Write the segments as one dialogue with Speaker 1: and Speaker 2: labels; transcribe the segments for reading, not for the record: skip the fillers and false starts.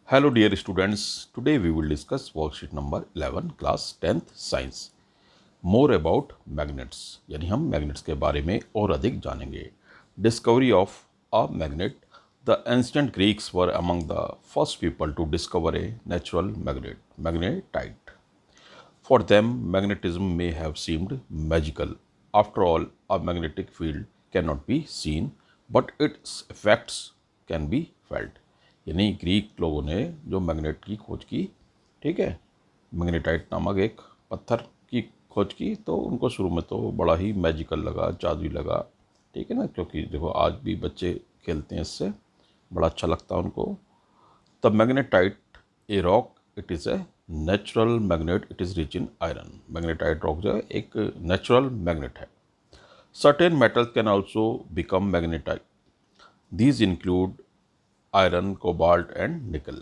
Speaker 1: Hello dear students, today we will discuss worksheet number 11 class 10th science. More about magnets, यानी हम magnets के बारे में और अधिक जानेंगे. Discovery of a magnet. The ancient Greeks were among the first people to discover a natural magnet, magnetite. For them, magnetism may have seemed magical. After all, a magnetic field cannot be seen, but its effects can be felt. यानी Greek लोगों ने जो magnet की खोज की, ठीक है, magnetite नामक एक पत्थर की खोज की, तो उनको शुरू में तो बड़ा ही मैजिकल लगा, जादुई लगा, ठीक है ना, क्योंकि देखो आज भी बच्चे खेलते हैं इससे, बड़ा अच्छा लगता है उनको. The magnetite, a rock, it is a natural magnet, it is rich in iron. Magnetite rock जो है एक natural magnet है. Certain metals can also become magnetite. These include iron, cobalt and nickel.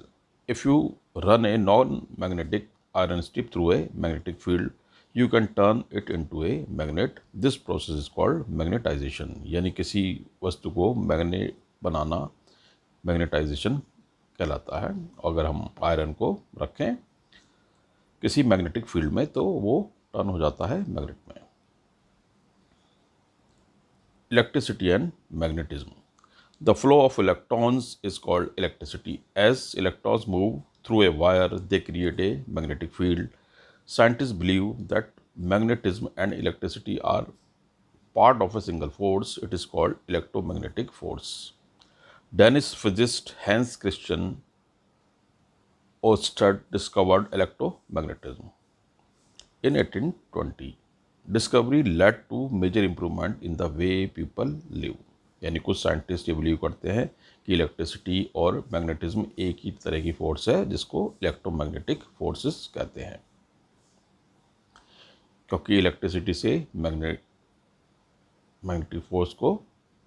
Speaker 1: If you run a non-magnetic iron strip through a magnetic field, you can turn it into a magnet. This process is called magnetization. यानी किसी वस्तु को magnet बनाना magnetisation कहलाता है. अगर हम iron को रखें किसी मैग्नेटिक फील्ड में तो वो टर्न हो जाता है मैग्नेट में. Electricity and magnetism. The flow of electrons is called electricity. As electrons move through a wire they create a magnetic field. Scientist believe that magnetism and electricity are part of a single force. It is called electromagnetic force. Danish physicist Hans Christian Ørsted discovered electromagnetism in 1820. Discovery led to major improvement in the way people live. यानी कुछ scientist ये believe करते हैं कि electricity और magnetism एक ही तरह की फोर्स है जिसको इलेक्ट्रोमैग्नेटिक फोर्सेस कहते हैं, क्योंकि इलेक्ट्रिसिटी से मैग्नेटिक फोर्स को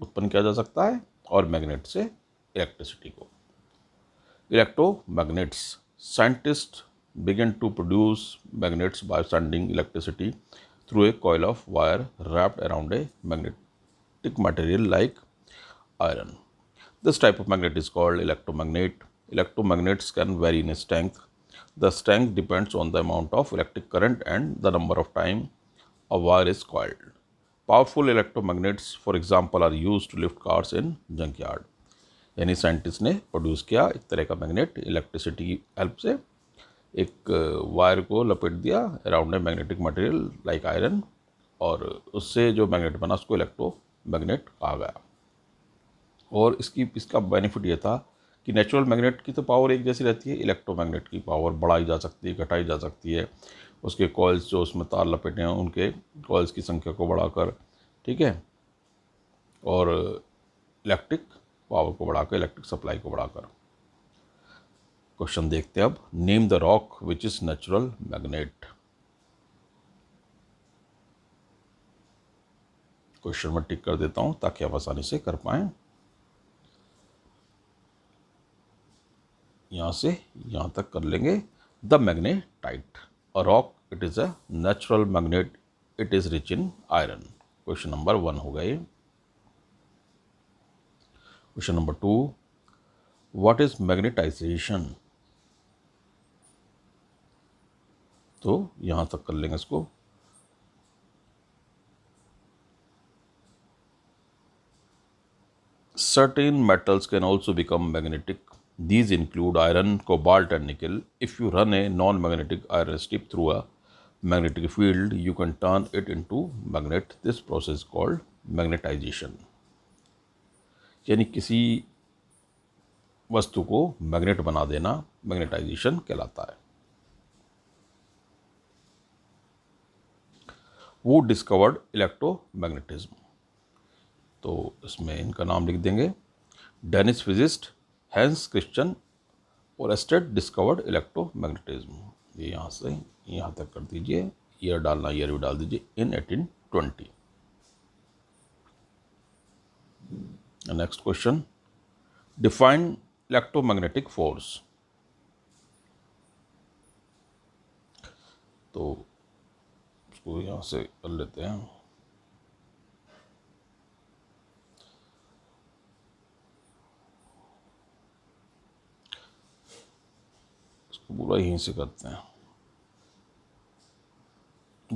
Speaker 1: उत्पन्न किया जा सकता है और मैग्नेट से इलेक्ट्रिसिटी को. Electromagnets. Scientists began to produce magnets by sending electricity through a coil of wire wrapped around a magnetic material like iron. This type of magnet is called electromagnet. Electromagnets can vary in strength. The strength depends on the amount of electric current and the number of time a wire is coiled. Powerful electromagnets, for example, are used to lift cars in junkyard. यानी scientist ने produce किया एक तरह का magnet electricity की help से. एक wire को लपेट दिया around a magnetic material like iron और उससे जो मैग्नेट बना उसको इलेक्ट्रो मैग्नेट कहा गया. और इसका बेनिफिट ये था कि नेचुरल मैग्नेट की तो पावर एक जैसी रहती है, इलेक्ट्रोमैग्नेट की पावर बढ़ाई जा सकती है, घटाई जा सकती है. उसके कॉइल्स जो उसमें तार लपेटे हैं उनके कॉइल्स की संख्या को बढ़ाकर, ठीक है, और इलेक्ट्रिक पावर को बढ़ाकर, इलेक्ट्रिक सप्लाई को बढ़ाकर. क्वेश्चन देखते हैं अब. Name the rock which is natural magnet. Question में टिक कर देता हूं ताकि आप आसानी से कर पाएं. यहां से यहां तक कर लेंगे. The magnetite, a rock, it is a natural magnet, it is rich in iron. Question number 1 हो गए. Question number 2, what is magnetization. तो यहां तक कर लेंगे इसको. Certain metals can also become magnetic. These include iron, cobalt and nickel. If you run a non-magnetic iron strip through a magnetic field, you can turn it into magnet. This process is called magnetization. यानी किसी वस्तु को magnet बना देना magnetisation कहलाता है. वो discovered electromagnetism. तो इसमें इनका नाम लिख देंगे. Danish physicist Hans Christian Oersted discovered electromagnetism. ये यहाँ से यहाँ तक कर दीजिए. ईयर डालना, ईयर भी डाल दीजिए. इन 1820. Next question. Define electromagnetic force. तो इसको यहाँ से कर लेते हैं. पूरा यहीं से करते हैं।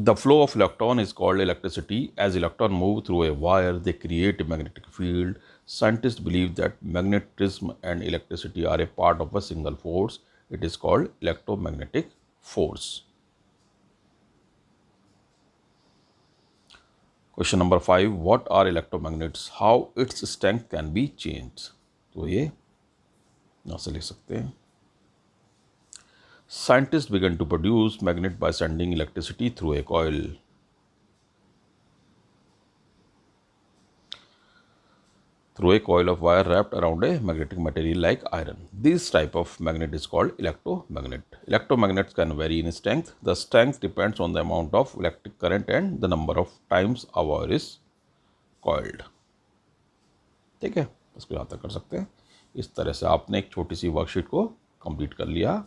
Speaker 1: The flow of electron is called electricity. As electrons move through a wire, they create a magnetic field. Scientists believe that magnetism and electricity are a part of a single force. It is called electromagnetic force. Question number 5. What are electromagnets? How its strength can be changed? तो ये यहाँ से लिख सकते हैं। Scientists began to produce magnet by sending electricity through a coil. Through a coil of wire wrapped around a magnetic material like iron. This type of magnet is called electromagnet. Electromagnets can vary in strength. The strength depends on the amount of electric current and the number of times a wire is coiled. ठीक है, इसको यहाँ तक कर सकते हैं। इस तरह से आपने एक छोटी सी वर्कशीट को कंप्लीट कर लिया।